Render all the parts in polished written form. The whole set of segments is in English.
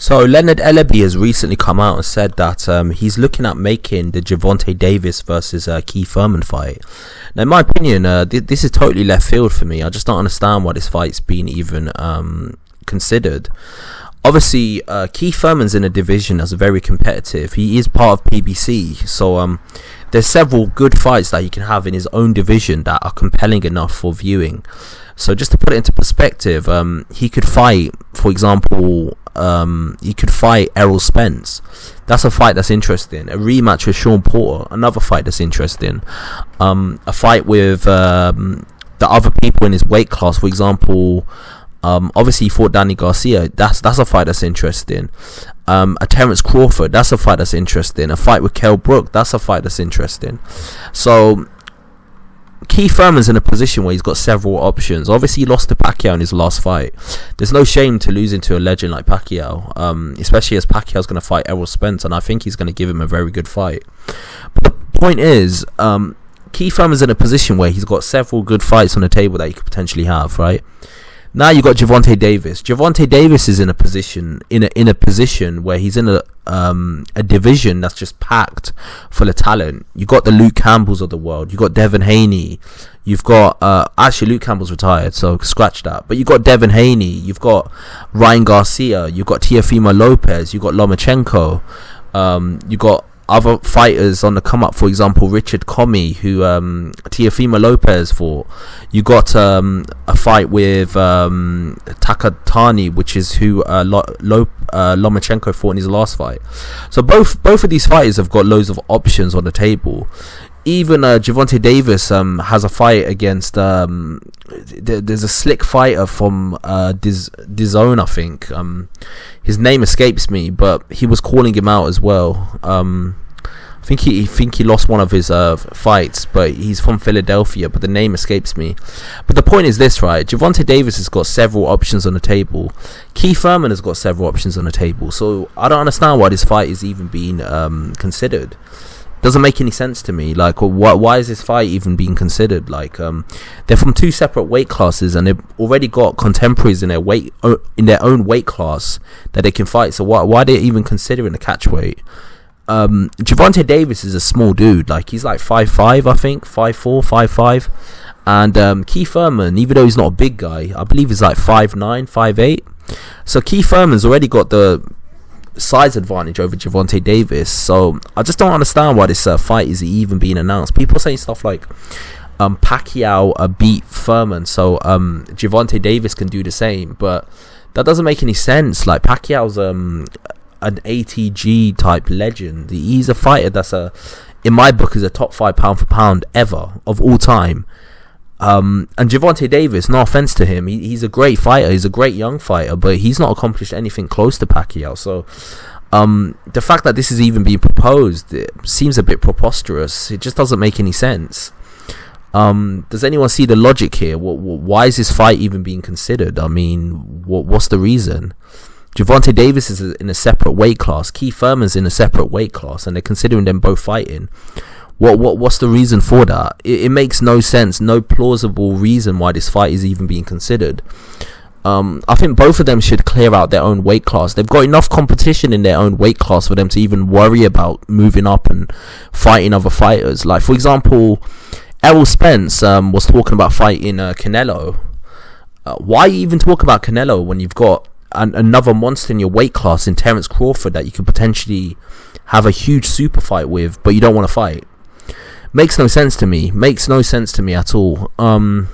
So Leonard Ellaby has recently come out and said that he's looking at making the Gervonta Davis versus Keith Thurman fight. Now, in my opinion, this is totally left field for me. I just don't understand why this fight's been even considered. Obviously, Keith Thurman's in a division that's very competitive. He is part of PBC, so there's several good fights that he can have in his own division that are compelling enough for viewing. So just to put it into perspective, he could fight, for example, he could fight Errol Spence. That's a fight that's interesting. A rematch with Sean Porter, another fight that's interesting. A fight with the other people in his weight class, for example, obviously he fought Danny Garcia. That's a fight that's interesting. A Terence Crawford, that's a fight that's interesting. A fight with Kell Brook, that's a fight that's interesting. So Keith Thurman's in a position where he's got several options. Obviously, he lost to Pacquiao in his last fight. There's no shame to losing to a legend like Pacquiao, especially as Pacquiao's going to fight Errol Spence, and I think he's going to give him a very good fight. But the point is, Keith Thurman's in a position where he's got several good fights on the table that he could potentially have, right? Now you got Gervonta Davis. Gervonta Davis is in a position where he's in a division that's just packed full of talent. You got the Luke Campbells of the world. You got Devin Haney. You've got actually Luke Campbell's retired, so scratch that. But you got Devin Haney. You've got Ryan Garcia. You've got Teofimo Lopez. You got Lomachenko. You got other fighters on the come up, for example Richard Comey, who Teofimo Lopez fought. You got a fight with Takatani, which is who Lomachenko fought in his last fight. So both of these fighters have got loads of options on the table. Even Gervonta Davis has a fight against there's a slick fighter from DAZN, I think. His name escapes me, but he was calling him out as well. I think he lost one of his fights, but he's from Philadelphia, but the name escapes me. But the point is this, right? Gervonta Davis has got several options on the table. Keith Thurman has got several options on the table. So I don't understand why this fight is even being considered. Doesn't make any sense to me. Like, why is this fight even being considered? Like, they're from two separate weight classes, and they've already got contemporaries in their own weight class that they can fight. So why are they even considering a catch weight? Gervonta Davis is a small dude. Like, he's like 5'5", I think, 5'4", 5'5", and Keith Thurman, even though he's not a big guy, I believe he's like 5'9", 5'8". So Keith Thurman's already got the size advantage over Gervonta Davis. So I just don't understand why this fight is even being announced. People saying stuff like Pacquiao beat Thurman, so Gervonta Davis can do the same, but that doesn't make any sense. Like, Pacquiao's an ATG type legend. He's a fighter that's in my book is a top 5 pound for pound ever of all time. And Gervonta Davis, no offense to him, he's a great fighter, he's a great young fighter, but he's not accomplished anything close to Pacquiao. So the fact that this is even being proposed, it seems a bit preposterous. It just doesn't make any sense. Does anyone see the logic here? Why is this fight even being considered? I mean, what's the reason? Gervonta Davis is in a separate weight class, Keith Thurman's in a separate weight class, and they're considering them both fighting. What's the reason for that? It makes no sense, no plausible reason why this fight is even being considered. I think both of them should clear out their own weight class. They've got enough competition in their own weight class for them to even worry about moving up and fighting other fighters. Like, for example, Errol Spence was talking about fighting Canelo. Why even talk about Canelo when you've got another monster in your weight class in Terence Crawford that you could potentially have a huge super fight with, but you don't want to fight? Makes no sense to me. Makes no sense to me at all. I'm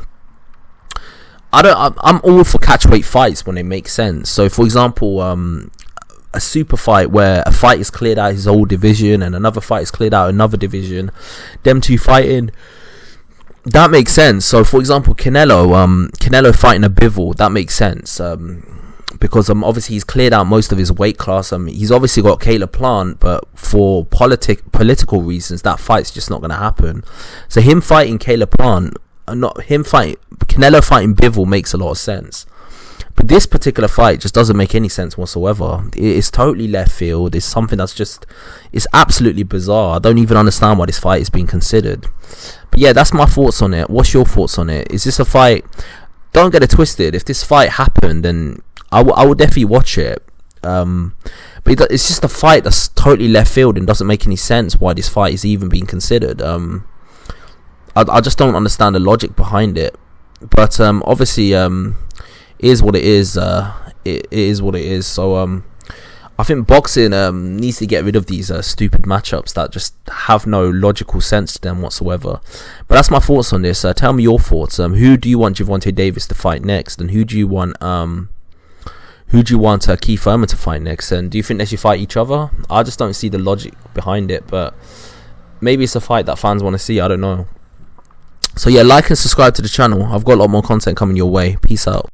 all for catchweight fights when they make sense. So, for example, a super fight where a fight is cleared out his whole division and another fight is cleared out another division, them two fighting, that makes sense. So, for example, Canelo fighting a Bivol, that makes sense. Because obviously he's cleared out most of his weight class. He's obviously got Caleb Plant, but for political reasons, that fight's just not going to happen. So him fighting Caleb Plant, Canelo fighting Bivol makes a lot of sense. But this particular fight just doesn't make any sense whatsoever. It's totally left field. It's something that's it's absolutely bizarre. I don't even understand why this fight is being considered. But yeah, that's my thoughts on it. What's your thoughts on it? Is this a fight? Don't get it twisted. If this fight happened, then I will definitely watch it. But it's just a fight that's totally left field and doesn't make any sense why this fight is even being considered. I just don't understand the logic behind it. But obviously, it is what it is. It is what it is. So I think boxing needs to get rid of these stupid matchups that just have no logical sense to them whatsoever. But that's my thoughts on this. Tell me your thoughts. Who do you want Gervonta Davis to fight next, and who do you want Keith Thurman to fight next? And do you think they should fight each other? I just don't see the logic behind it, but maybe it's a fight that fans want to see. I don't know. So yeah, like and subscribe to the channel. I've got a lot more content coming your way. Peace out.